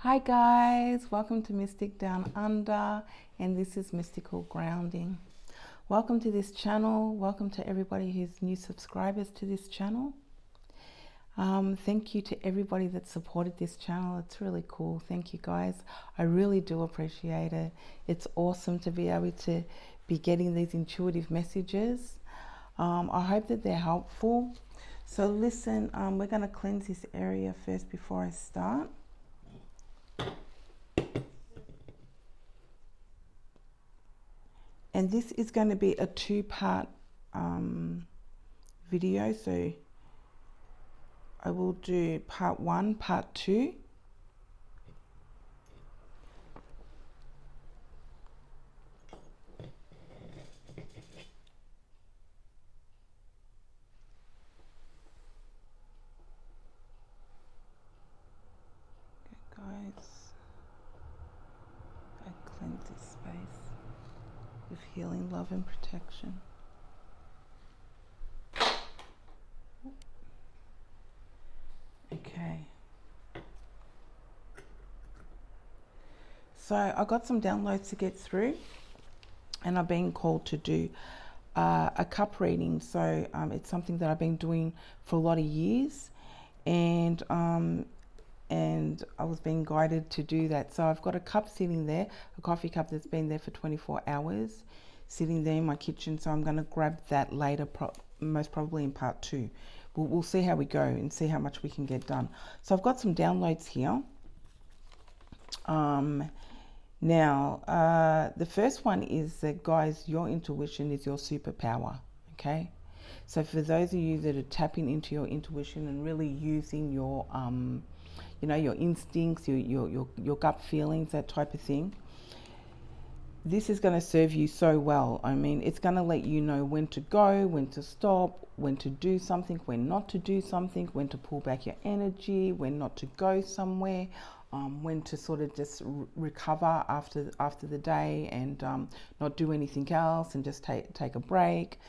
Hi guys, welcome to Mystic Down Under, and this is Mystical Grounding. Welcome to this channel. Welcome to everybody who's new subscribers to this channel. Thank you to everybody that supported this channel. It's really cool. Thank you guys. I really do appreciate it. It's awesome to be able to be getting these intuitive messages. I hope that they're helpful. So listen, we're going to cleanse this area first before I start. And this is going to be a two-part video, so I will do part 1, part 2. Okay, guys, I cleanse this space with healing, love, and protection. Okay. So I got some downloads to get through, and I've been called to do a cup reading. So it's something that I've been doing for a lot of years, and I was being guided to do that. So I've got a cup sitting there, a coffee cup that's been there for 24 hours, sitting there in my kitchen. So I'm going to grab that later, most probably in part 2. We'll see how we go and see how much we can get done. So I've got some downloads here. Now, the first one is that, guys, your intuition is your superpower, okay? So for those of you that are tapping into your intuition and really using your, you know, your instincts, your gut feelings, that type of thing, this is going to serve you so well. I mean, it's going to let you know when to go, when to stop, when to do something, when not to do something, when to pull back your energy, when not to go somewhere, when to sort of just recover after the day and not do anything else and just take a break,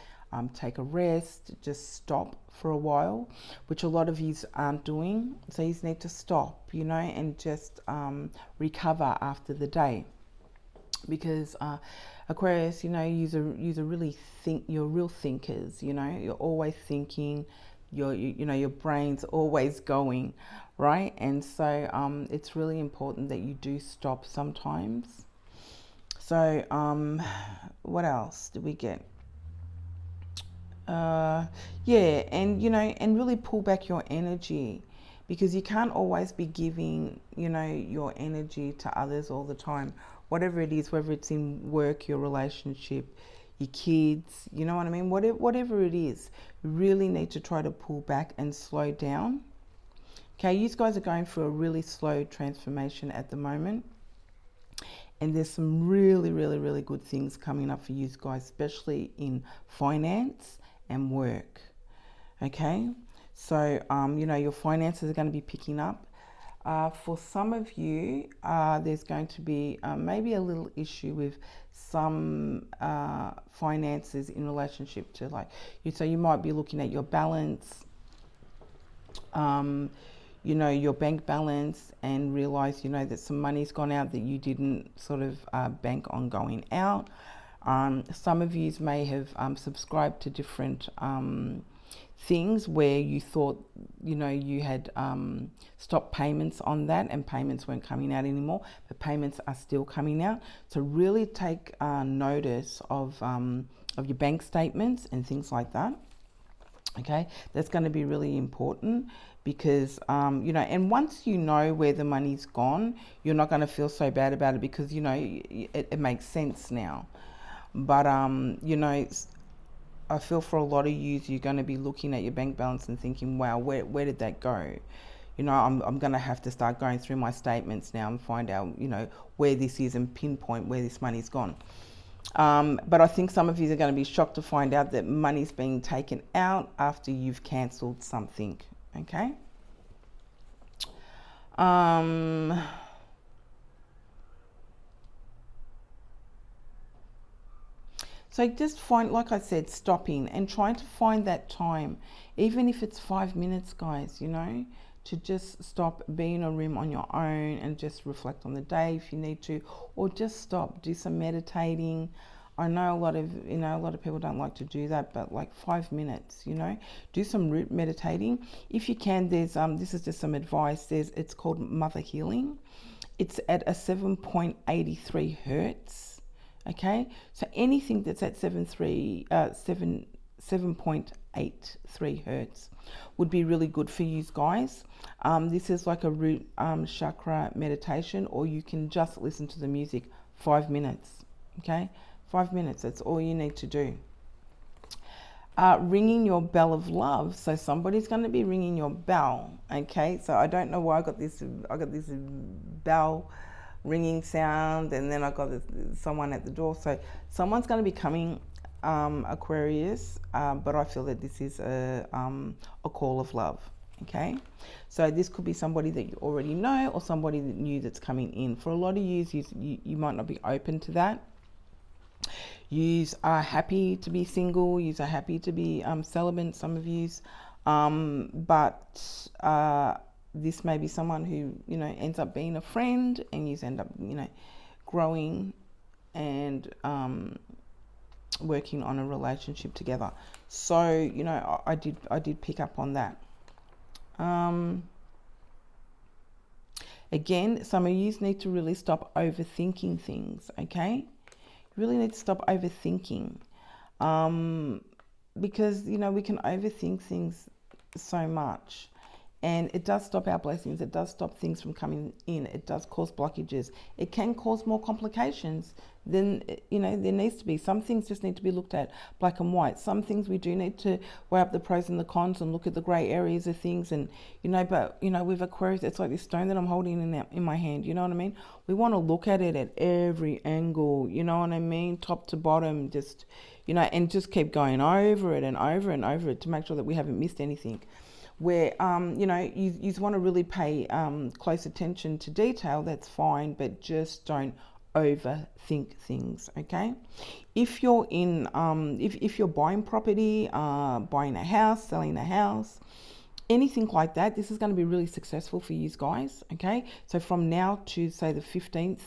take a rest, just stop for a while, which a lot of you aren't doing. So you need to stop, you know, and just recover after the day. Because Aquarius, you know, you're real thinkers, you know, you're always thinking, you know, your brain's always going, right? And so it's really important that you do stop sometimes. So what else did we get? Yeah, and you know, and really pull back your energy, because you can't always be giving, you know, your energy to others all the time, whatever it is, whether it's in work, your relationship, your kids, you know what I mean, whatever it is, you really need to try to pull back and slow down. Okay, you guys are going through a really slow transformation at the moment, and there's some really good things coming up for you guys, especially in finance and work. Okay, so you know, your finances are going to be picking up. For some of you, there's going to be maybe a little issue with some finances in relationship to, like, so you might be looking at your balance, you know, your bank balance, and realize, you know, that some money's gone out that you didn't sort of bank on going out. Some of you may have subscribed to different things where you thought, you know, you had stopped payments on that and payments weren't coming out anymore, but payments are still coming out. So really take notice of your bank statements and things like that. Okay, that's going to be really important, because you know, and once you know where the money's gone, you're not going to feel so bad about it, because you know it makes sense now. But you know, I feel for a lot of you, you're going to be looking at your bank balance and thinking, wow, where did that go? You know, I'm going to have to start going through my statements now and find out, you know, where this is and pinpoint where this money's gone. But I think some of you are going to be shocked to find out that money's being taken out after you've cancelled something. Okay. So just find, like I said, stopping and trying to find that time, even if it's 5 minutes, guys, you know, to just stop, be in a room on your own and just reflect on the day if you need to, or just stop, do some meditating. I know a lot of people don't like to do that, but like 5 minutes, do some root meditating if you can. There's this is just some advice. It's called Mother Healing. It's at a 7.83 hertz. Okay, so anything that's at 7.83 hertz would be really good for you guys. This is like a root chakra meditation, or you can just listen to the music. 5 minutes. Okay, 5 minutes. That's all you need to do. Ringing your bell of love. So somebody's going to be ringing your bell. Okay, so I don't know why I got this bell ringing sound, and then I got someone at the door. So someone's going to be coming, Aquarius, but I feel that this is a call of love. Okay, so this could be somebody that you already know, or somebody that new that's coming in. For a lot of you might not be open to that. You are happy to be single. You are happy to be celibate. Some of you, but this may be someone who ends up being a friend, and you end up growing and working on a relationship together. So I did pick up on that. Again, some of you need to really stop overthinking things. Okay, you really need to stop overthinking, because we can overthink things so much. And it does stop our blessings. It does stop things from coming in. It does cause blockages. It can cause more complications than, there needs to be. Some things just need to be looked at black and white. Some things we do need to weigh up the pros and the cons and look at the grey areas of things. And, but, with Aquarius, it's like this stone that I'm holding in my hand. You know what I mean? We want to look at it at every angle. You know what I mean? Top to bottom, just, and just keep going over it and over and over it to make sure that we haven't missed anything. Where you want to really pay close attention to detail, that's fine, but just don't overthink things. Okay, if you're in if you're buying property, buying a house, selling a house, anything like that, this is going to be really successful for you guys. Okay, so from now to say the 15th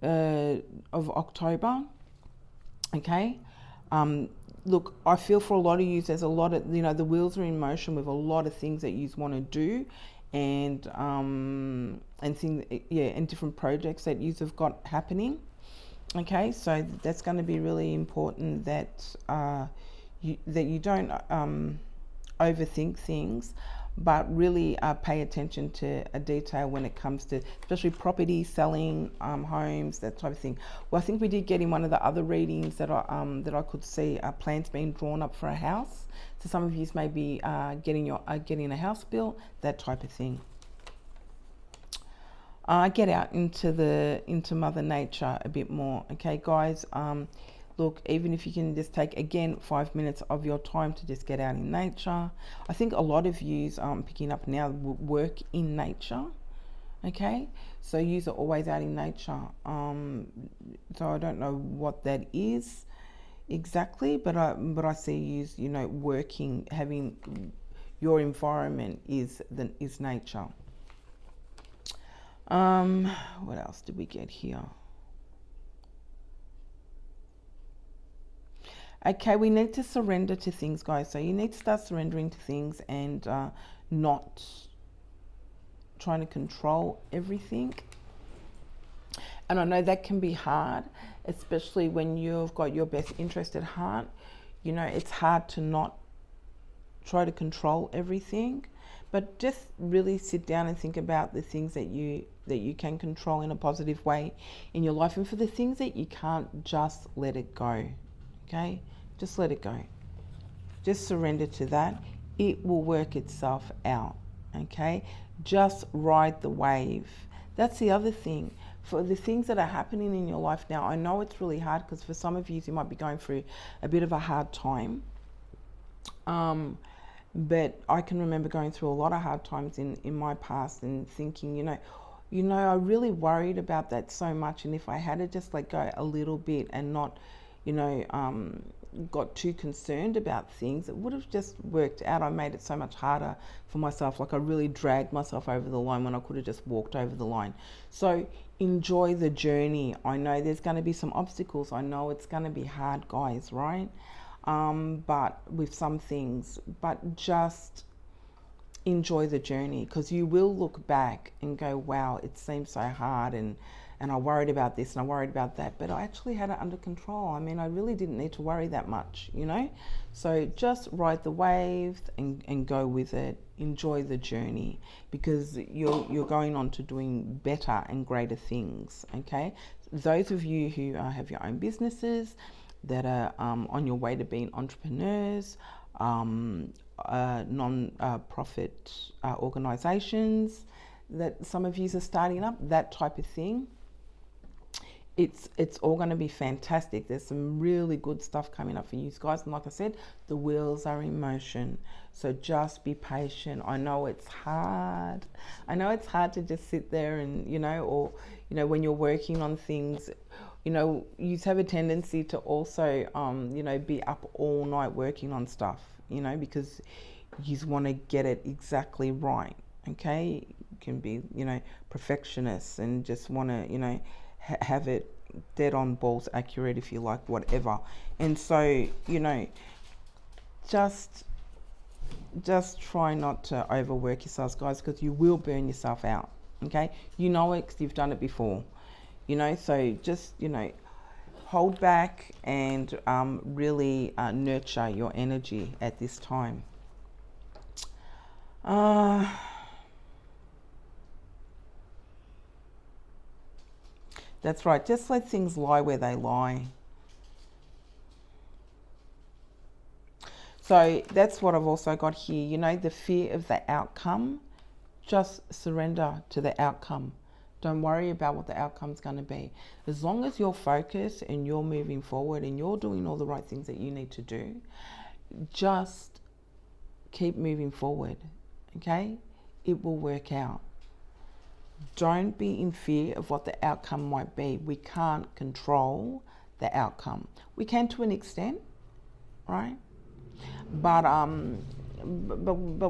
of October. Okay, look, I feel for a lot of you, there's a lot of, the wheels are in motion with a lot of things that you want to do, and things, and different projects that you have got happening. Okay, so that's going to be really important that you don't overthink things, but really pay attention to a detail when it comes to, especially property, selling, homes, that type of thing. Well, I think we did get in one of the other readings that I could see plans being drawn up for a house. So some of you may be getting a house built, that type of thing. Get out into Mother Nature a bit more, okay, guys. Look, even if you can just take, again, 5 minutes of your time to just get out in nature. I think a lot of yous picking up now work in nature. Okay, so yous are always out in nature. So I don't know what that is exactly, but I see yous, working, having your environment is nature. What else did we get here? Okay, we need to surrender to things, guys. So you need to start surrendering to things and not trying to control everything. And I know that can be hard, especially when you've got your best interest at heart. It's hard to not try to control everything, but just really sit down and think about the things that you can control in a positive way in your life, and for the things that you can't, just let it go. Okay, just let it go. Just surrender to that. It will work itself out. Okay, just ride the wave. That's the other thing. For the things that are happening in your life now, I know it's really hard, because for some of you might be going through a bit of a hard time. But I can remember going through a lot of hard times in my past and thinking, I really worried about that so much, and if I had to just let go a little bit and not got too concerned about things, it would have just worked out. I made it so much harder for myself. Like I really dragged myself over the line when I could have just walked over the line. So enjoy the journey. I know there's going to be some obstacles. I know it's going to be hard, guys, right? But with some things, but just enjoy the journey, because you will look back and go, wow, it seems so hard, and I worried about this and I worried about that, but I actually had it under control. I mean, I really didn't need to worry that much, you know? So just ride the wave and go with it. Enjoy the journey, because you're going on to doing better and greater things, okay? Those of you who have your own businesses, that are on your way to being entrepreneurs, non-profit organisations that some of you are starting up, that type of thing. It's all going to be fantastic. There's some really good stuff coming up for you guys, and like I said, the wheels are in motion. So just be patient. I know it's hard. I know it's hard to just sit there and, you know, or, you know, when you're working on things, you know, you have a tendency to also, you know, be up all night working on stuff, you know, because you want to get it exactly right, okay? You can be, you know, perfectionists and just want to, you know, have it dead on balls accurate, if you like, whatever. And so, you know, just try not to overwork yourselves, guys, because you will burn yourself out, okay? You know it because you've done it before. You know, so just, you know, hold back and really nurture your energy at this time. That's right. Just let things lie where they lie. So that's what I've also got here. You know, the fear of the outcome, just surrender to the outcome. Don't worry about what the outcome's going to be. As long as you're focused and you're moving forward and you're doing all the right things that you need to do, just keep moving forward, okay? It will work out. Don't be in fear of what the outcome might be. We can't control the outcome. We can to an extent, right? But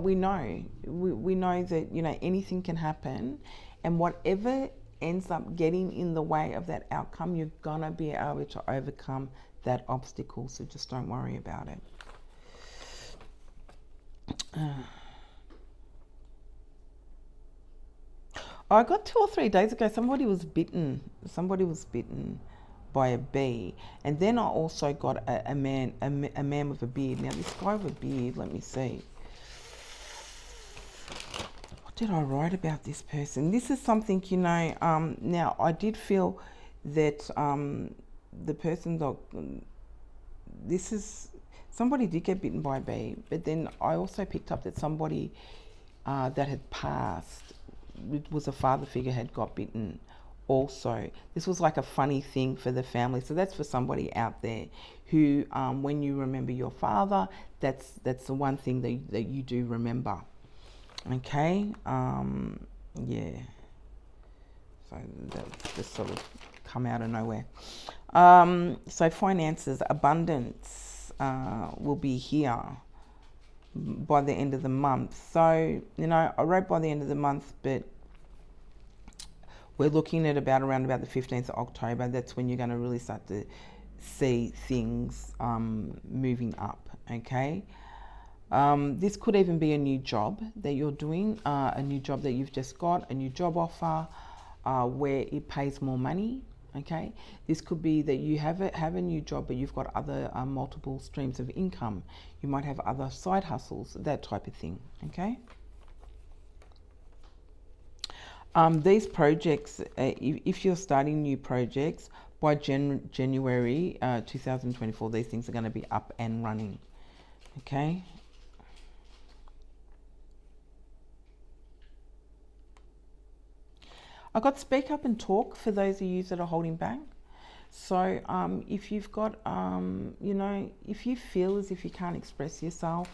we know that, you know, anything can happen. And whatever ends up getting in the way of that outcome, you're going to be able to overcome that obstacle. So just don't worry about it. I got 2 or 3 days ago, somebody was bitten by a bee. And then I also got a man with a beard. Now this guy with a beard, let me see. Did I write about this person? This is something, you know, now I did feel that the person that somebody did get bitten by a bee, but then I also picked up that somebody that had passed, it was a father figure, had got bitten also. This was like a funny thing for the family. So that's for somebody out there who, when you remember your father, that's the one thing that you do remember. Okay, yeah, so that's just sort of come out of nowhere. So finances, abundance will be here by the end of the month. So, you know, I wrote by the end of the month, but we're looking at around the 15th of October. That's when you're going to really start to see things moving up, okay? This could even be a new job that you're doing, a new job that you've just got, a new job offer where it pays more money, okay? This could be that you have a new job, but you've got other multiple streams of income. You might have other side hustles, that type of thing, okay? These projects, if you're starting new projects, by January 2024, these things are going to be up and running, okay? I got speak up and talk for those of you that are holding back. So if you've got, you know, if you feel as if you can't express yourself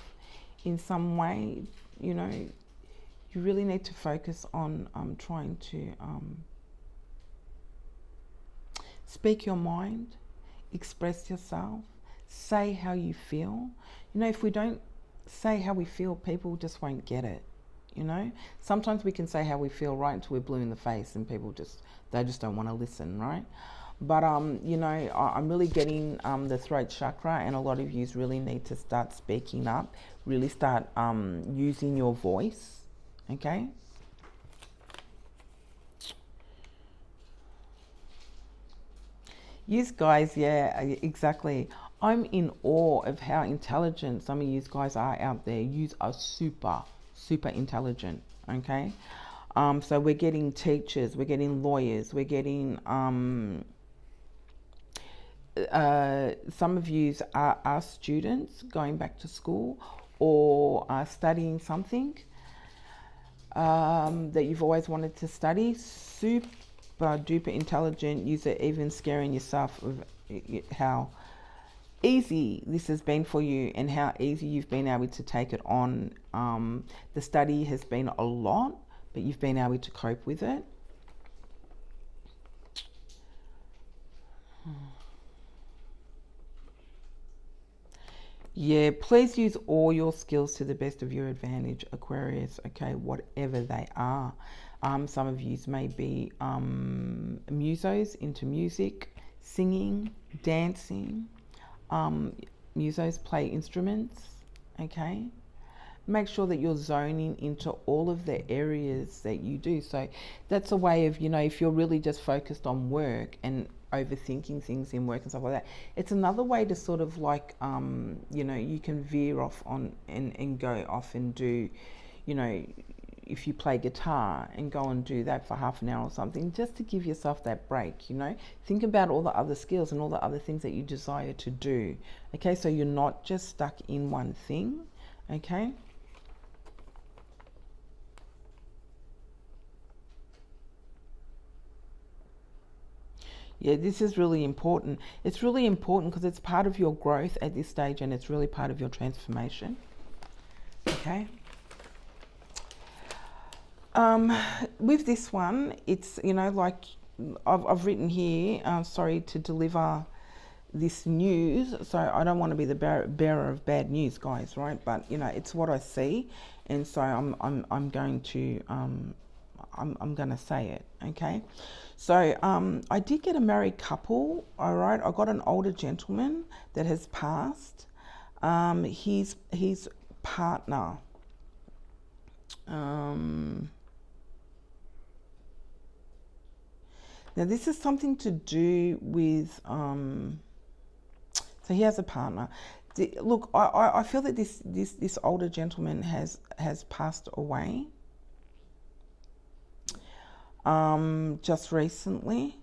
in some way, you know, you really need to focus on trying to speak your mind, express yourself, say how you feel. You know, if we don't say how we feel, people just won't get it. You know, sometimes we can say how we feel right until we're blue in the face, and people just don't want to listen, right? But you know, I'm really getting the throat chakra, and a lot of you really need to start speaking up, really start using your voice, okay? Yes, guys, yeah, exactly. I'm in awe of how intelligent some of you guys are out there. You are super, super intelligent, okay? So we're getting teachers, we're getting lawyers, we're getting some of you are students going back to school or are studying something that you've always wanted to study. Super duper intelligent. You're even scaring yourself of how easy this has been for you and how easy you've been able to take it on. The study has been a lot, but you've been able to cope with it. Yeah, please use all your skills to the best of your advantage, Aquarius, okay, whatever they are. Some of you may be musos, into music, singing, dancing. Musos play instruments, okay? Make sure that you're zoning into all of the areas that you do. So that's a way of, you know, if you're really just focused on work and overthinking things in work and stuff like that, it's another way to sort of like, you know, you can veer off on and go off and do, you know, if you play guitar and go and do that for half an hour or something, just to give yourself that break, you know. Think about all the other skills and all the other things that you desire to do, okay? So you're not just stuck in one thing, okay? Yeah, this is really important. It's really important because it's part of your growth at this stage, and it's really part of your transformation, okay? With this one, it's, you know, like I've written here, sorry to deliver this news, so I don't want to be the bearer of bad news, guys, right? But you know, it's what I see, and so I'm going to I'm going to say it, okay? So I did get a married couple, all right? I got an older gentleman that has passed. His partner. Now this is something to do with, so he has a partner. Look, I feel that this older gentleman has passed away just recently.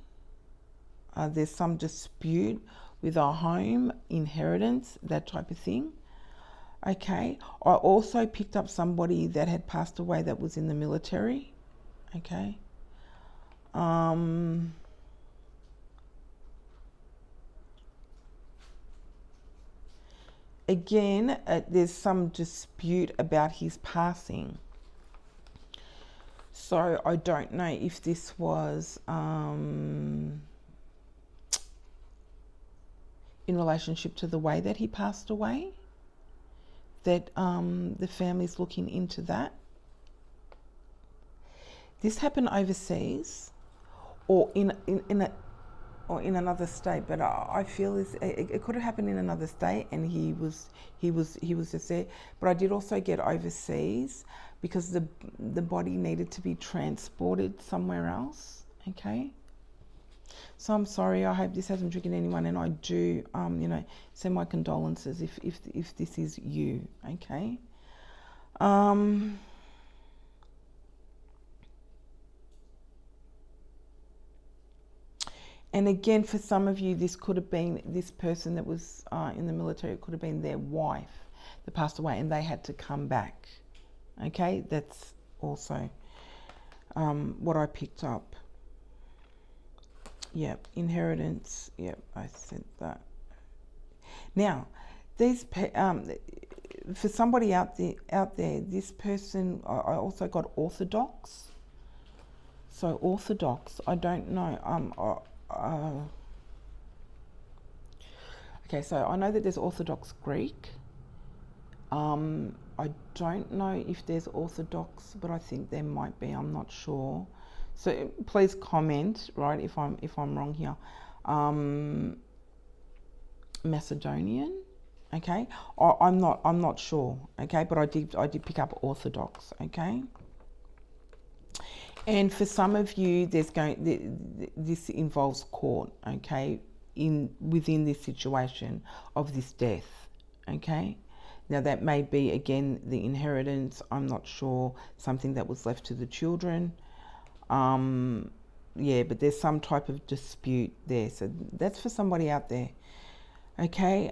There's some dispute with our home, inheritance, that type of thing. Okay, I also picked up somebody that had passed away that was in the military. Okay. Again, there's some dispute about his passing. So I don't know if this was in relationship to the way that he passed away, that the family's looking into that. This happened overseas or in another state, but I feel it could have happened in another state, and he was just there. But I did also get overseas because the body needed to be transported somewhere else. Okay. So I'm sorry. I hope this hasn't triggered anyone, and I do you know, send my condolences if this is you. Okay. And again, for some of you, this could have been this person that was in the military. It could have been their wife that passed away, and they had to come back. Okay, that's also what I picked up. Yep, inheritance. Yep, I said that. Now, these for somebody out there, this person, I also got orthodox. So orthodox, I don't know. Okay, so I know that there's Orthodox Greek. I don't know if there's Orthodox, but I think there might be. I'm not sure. So please comment, right, if I'm wrong here. Macedonian, okay. I'm not sure, okay, but I did pick up Orthodox, okay. And for some of you, this involves court, okay, within this situation of this death, okay. Now that may be, again, the inheritance, I'm not sure, something that was left to the children. Yeah, but there's some type of dispute there. So that's for somebody out there. Okay.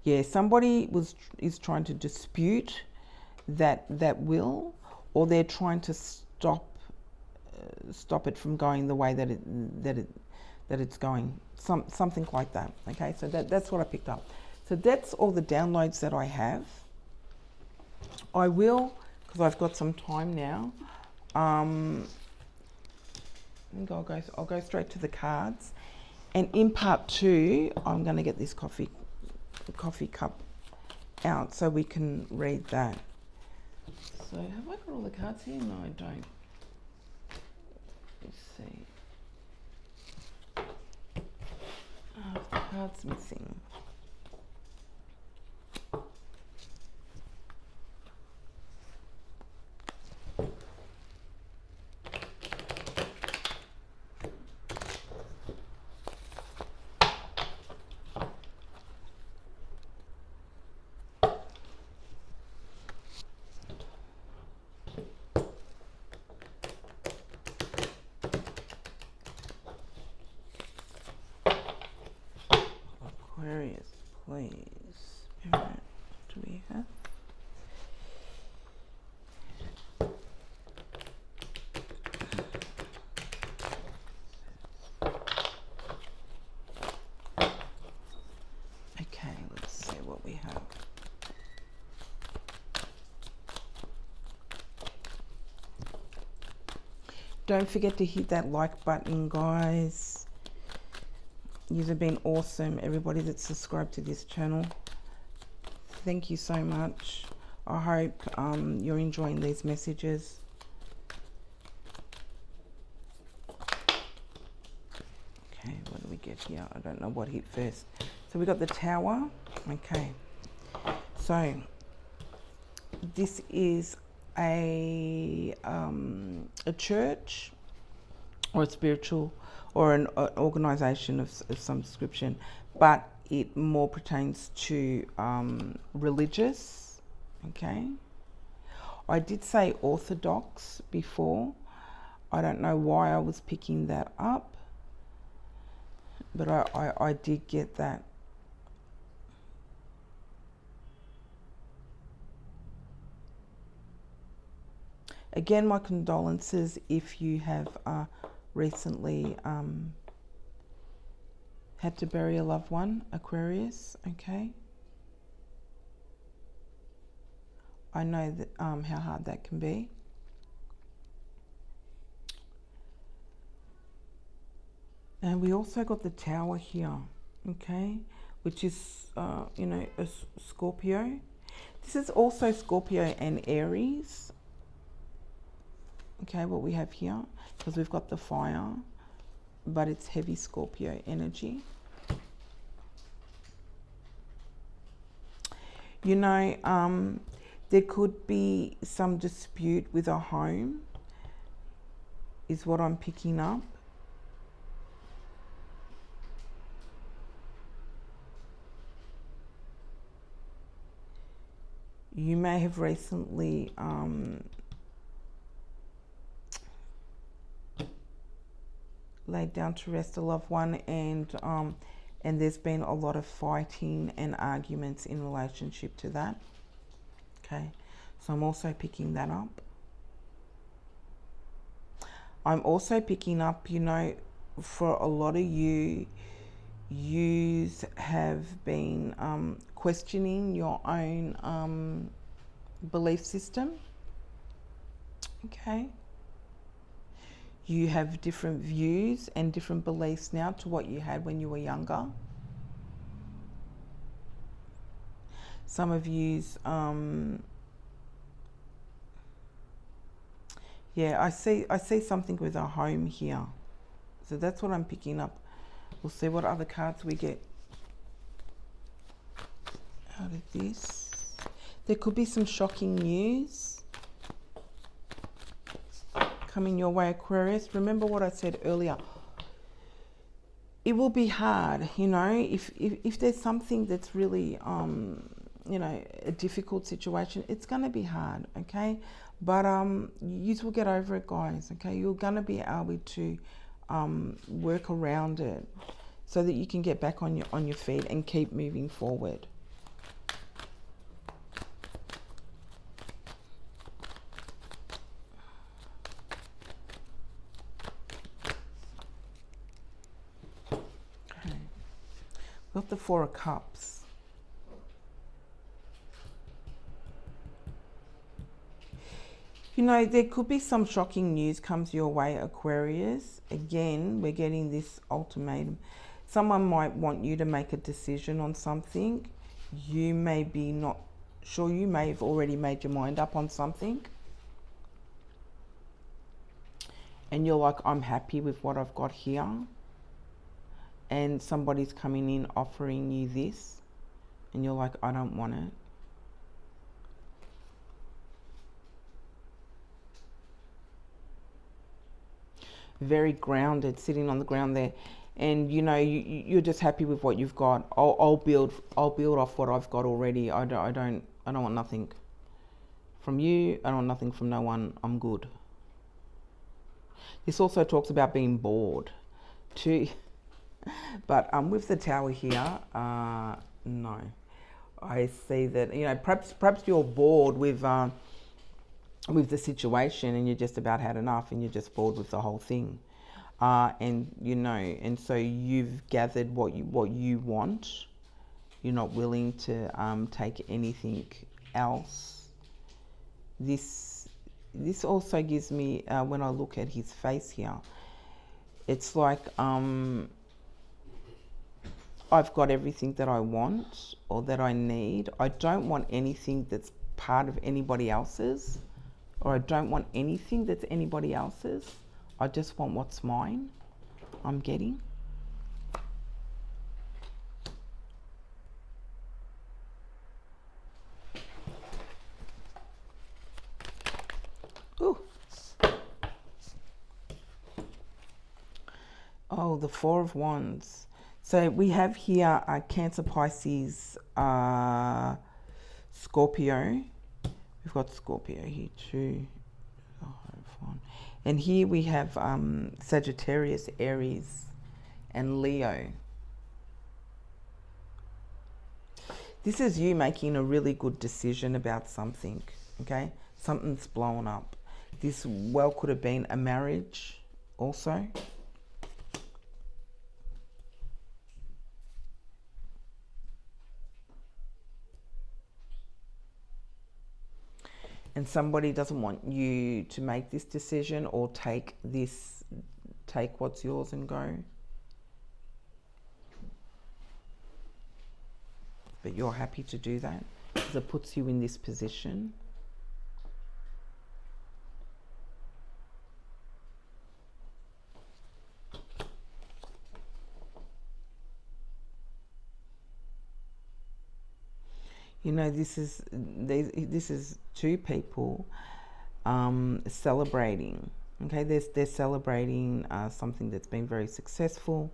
Yeah, somebody is trying to dispute that will, or they're trying to stop it from going the way that it's going. Something like that. Okay, so that's what I picked up. So that's all the downloads that I have. I will, because I've got some time now. I think I'll go straight to the cards, and in part 2, I'm going to get this coffee cup out so we can read that. So have I got all the cards here? No, I don't. Let's see. Oh, the card's missing. Aquarius, please. What do we have? Okay, let's see what we have. Don't forget to hit that like button, guys. You have been awesome, everybody that's subscribed to this channel. Thank you so much. I hope you're enjoying these messages. Okay, what do we get here? I don't know what hit first. So we got the Tower. Okay, so this is a church or a spiritual or an organization of some description, but it more pertains to religious. Okay, I did say Orthodox before. I don't know why I was picking that up, but I did get that. Again, my condolences if you have recently had to bury a loved one, Aquarius, okay? I know that how hard that can be. And we also got the Tower here, okay? Which is, you know, a Scorpio. This is also Scorpio and Aries. Okay, what we have here, because we've got the fire, but it's heavy Scorpio energy. You know, there could be some dispute with a home, is what I'm picking up. You may have recently laid down to rest a loved one, and there's been a lot of fighting and arguments in relationship to that. Okay, so I'm also picking that up. I'm also picking up, you know, for a lot of you, yous have been questioning your own belief system. Okay. You have different views and different beliefs now to what you had when you were younger. Some of you's, yeah, I see something with a home here. So that's what I'm picking up. We'll see what other cards we get out of this. There could be some shocking news coming your way, Aquarius. Remember what I said earlier. It will be hard, you know, if there's something that's really, you know, a difficult situation, it's going to be hard, okay? But you will get over it, guys, okay? You're going to be able to work around it so that you can get back on your feet and keep moving forward. Okay. Got the Four of Cups. You know, there could be some shocking news comes your way, Aquarius. Again, we're getting this ultimatum. Someone might want you to make a decision on something. You may be not sure. You may have already made your mind up on something. And you're like, I'm happy with what I've got here. And somebody's coming in offering you this. And you're like, I don't want it. Very grounded, sitting on the ground there, and you know you're just happy with what you've got. I'll build off what I've got already. I don't want nothing from you. I don't want nothing from no one. I'm good. This also talks about being bored too, but with the Tower here, no, I see that, you know, perhaps you're bored with the situation and you just about had enough and you're just bored with the whole thing, and you know, and so you've gathered what you want. You're not willing to take anything else. This also gives me, when I look at his face here, it's like I've got everything that I want or that I need. I don't want anything that's part of anybody else's. Or I don't want anything that's anybody else's. I just want what's mine. I'm getting. Ooh. Oh, the Four of Wands. So we have here Cancer, Pisces, Scorpio. We've got Scorpio here too. And here we have Sagittarius, Aries, and Leo. This is you making a really good decision about something, okay? Something's blown up. This well could have been a marriage also. And somebody doesn't want you to make this decision or take what's yours and go. But you're happy to do that because it puts you in this position. You know, this is two people celebrating. Okay, they're celebrating something that's been very successful.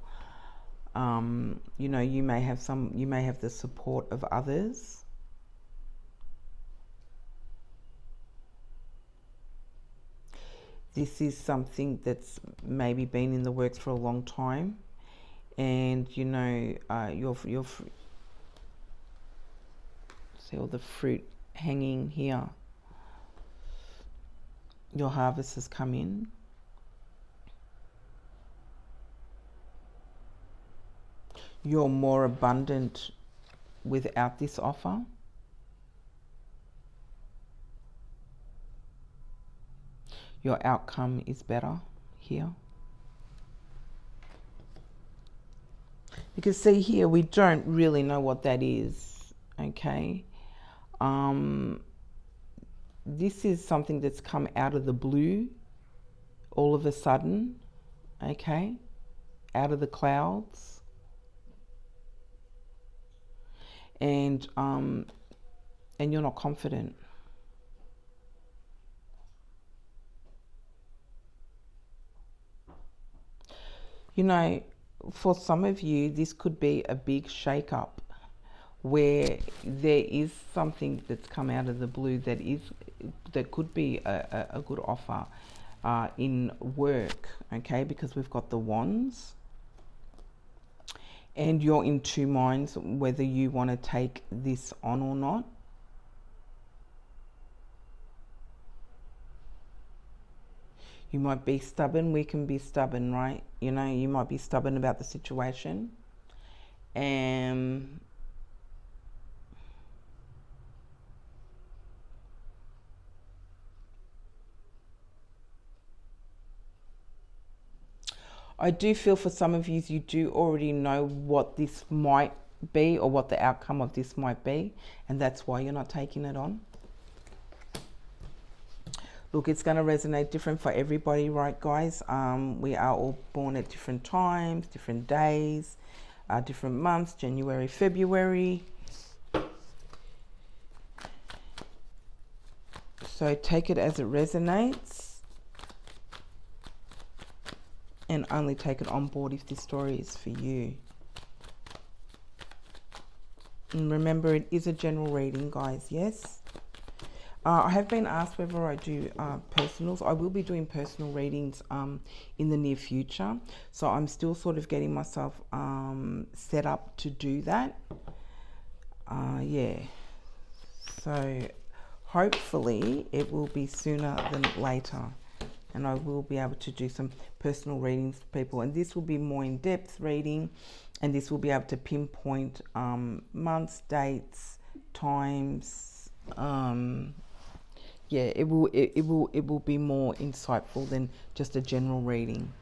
You know, you may have the support of others. This is something that's maybe been in the works for a long time, and you know, you're see all the fruit hanging here. Your harvest has come in. You're more abundant without this offer. Your outcome is better here. Because see here, we don't really know what that is, okay? This is something that's come out of the blue all of a sudden, okay? Out of the clouds. And you're not confident. You know, for some of you, this could be a big shake-up where there is something that's come out of the blue that could be a good offer in work, okay? Because we've got the wands, and you're in two minds whether you want to take this on or not. You might be stubborn. We can be stubborn, right? You know, you might be stubborn about the situation. And I do feel for some of you, you do already know what this might be or what the outcome of this might be. And that's why you're not taking it on. Look, it's going to resonate different for everybody, right, guys? We are all born at different times, different days, different months, January, February. So take it as it resonates. And only take it on board if this story is for you. And remember, it is a general reading, guys, yes? I have been asked whether I do personals. I will be doing personal readings in the near future. So I'm still sort of getting myself set up to do that. Yeah. So hopefully it will be sooner than later. And I will be able to do some personal readings for people. And this will be more in-depth reading. And this will be able to pinpoint months, dates, times. Yeah, it will be more insightful than just a general reading.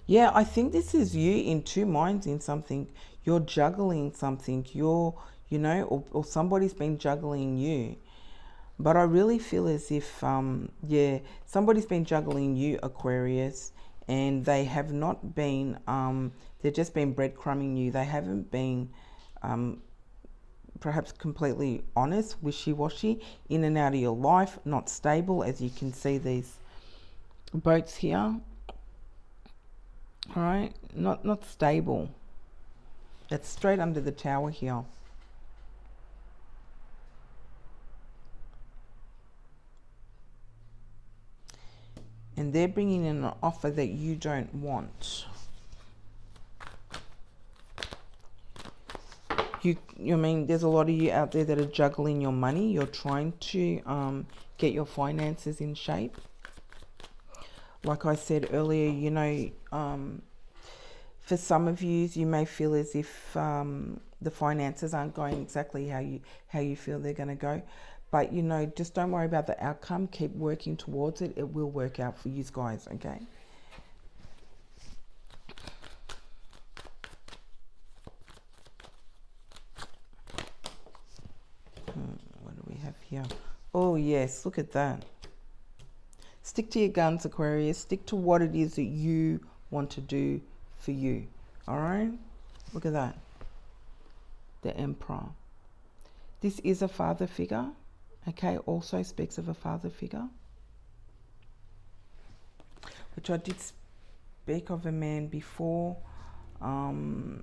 Yeah, I think this is you in two minds in something. You're juggling something. You know, or somebody's been juggling you. But I really feel as if, yeah, somebody's been juggling you, Aquarius, and they have not been, they've just been breadcrumbing you. They haven't been perhaps completely honest, wishy-washy, in and out of your life, not stable, as you can see these boats here. All right, not stable. That's straight under the tower here. And they're bringing in an offer that you don't want. I mean, there's a lot of you out there that are juggling your money. You're trying to get your finances in shape. Like I said earlier, you know, for some of you, you may feel as if the finances aren't going exactly how you feel they're going to go. But, you know, just don't worry about the outcome. Keep working towards it. It will work out for you guys, okay? What do we have here? Oh, yes, look at that. Stick to your guns, Aquarius. Stick to what it is that you want to do for you, all right? Look at that. The Emperor. This is a father figure. Okay, also speaks of a father figure, which I did speak of a man before. So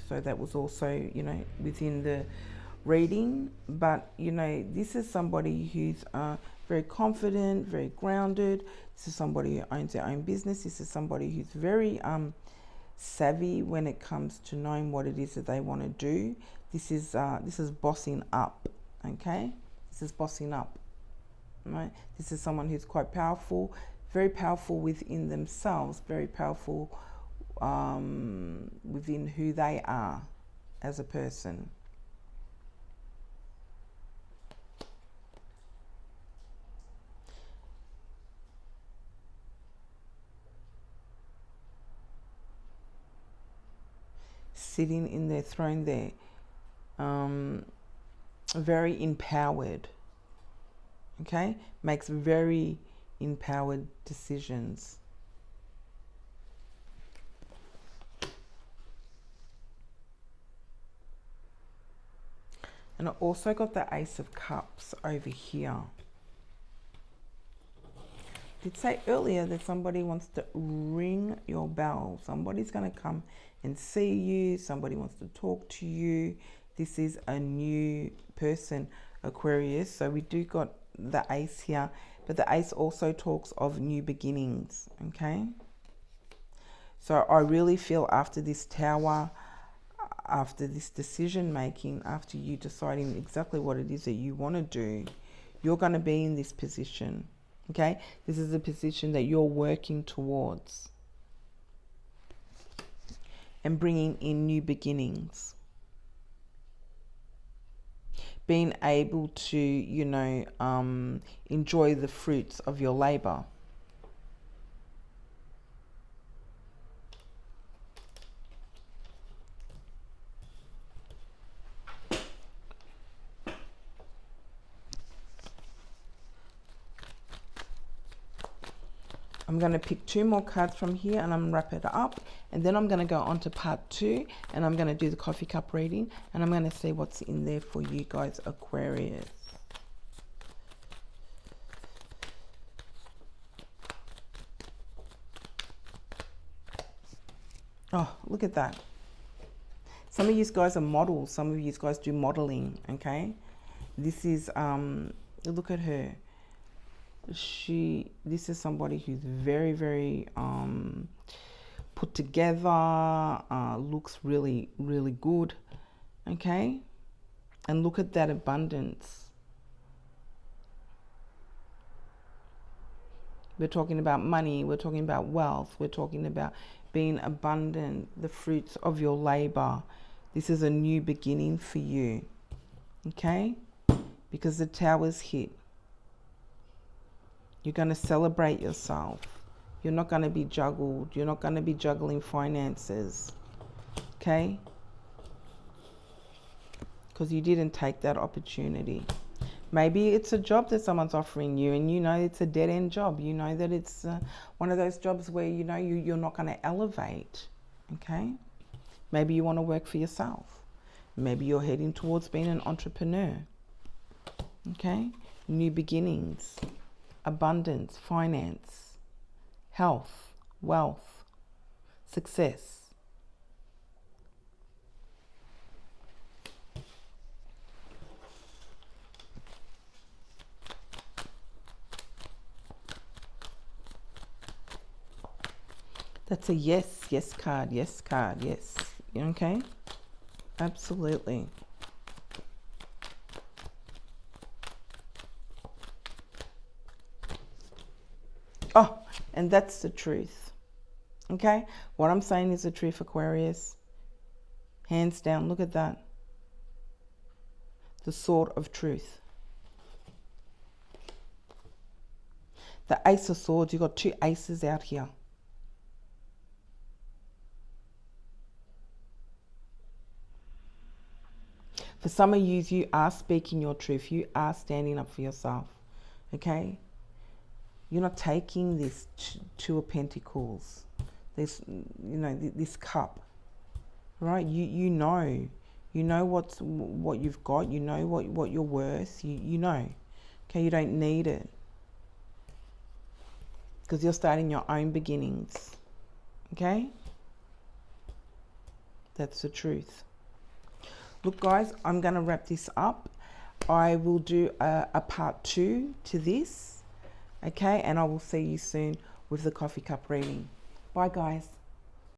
that was also, you know, within the reading. But, you know, this is somebody who's very confident, very grounded. This is somebody who owns their own business. This is somebody who's very savvy when it comes to knowing what it is that they want to do. This is bossing up, okay? This is bossing up, right? This is someone who's quite powerful, very powerful within themselves, very powerful within who they are as a person. sitting in their throne there, very empowered, okay? Makes very empowered decisions. And I also got the Ace of Cups over here. I did say earlier that somebody wants to ring your bell. Somebody's going to come and see you. Somebody wants to talk to you. This is a new person, Aquarius. So we do got the Ace here. But the Ace also talks of new beginnings, okay? So I really feel after this Tower, after this decision making, after you deciding exactly what it is that you want to do, you're going to be in this position, okay? This is a position that you're working towards and bringing in new beginnings. Being able to, you know, enjoy the fruits of your labor. I'm going to pick 2 more cards from here and I'm going to wrap it up. And then I'm going to go on to part 2 and I'm going to do the coffee cup reading. And I'm going to see what's in there for you guys, Aquarius. Oh, look at that. Some of you guys are models. Some of you guys do modeling, okay? This is, look at her. This is somebody who's very, very put together, looks really, really good, okay? And look at that abundance. We're talking about money, we're talking about wealth, we're talking about being abundant, the fruits of your labor. This is a new beginning for you, okay? Because the Tower's hit. You're going to celebrate yourself. You're not going to be juggled. You're not going to be juggling finances. Okay? Because you didn't take that opportunity. Maybe it's a job that someone's offering you and you know it's a dead-end job. You know that it's one of those jobs where you know you're not going to elevate. Okay? Maybe you want to work for yourself. Maybe you're heading towards being an entrepreneur. Okay? New beginnings. Abundance, finance, health, wealth, success. That's a yes, yes card, yes. Okay? Absolutely. Oh, and that's the truth. Okay? What I'm saying is the truth, Aquarius. Hands down, look at that. The sword of truth. The Ace of Swords, you've got 2 aces out here. For some of you are speaking your truth. You are standing up for yourself. Okay? You're not taking this 2 of Pentacles, this, you know, this cup, right? You know what you've got. You know what you're worth. You know, okay. You don't need it because you're starting your own beginnings. Okay, that's the truth. Look, guys, I'm gonna wrap this up. I will do a part 2 to this. Okay, and I will see you soon with the coffee cup reading. Bye, guys.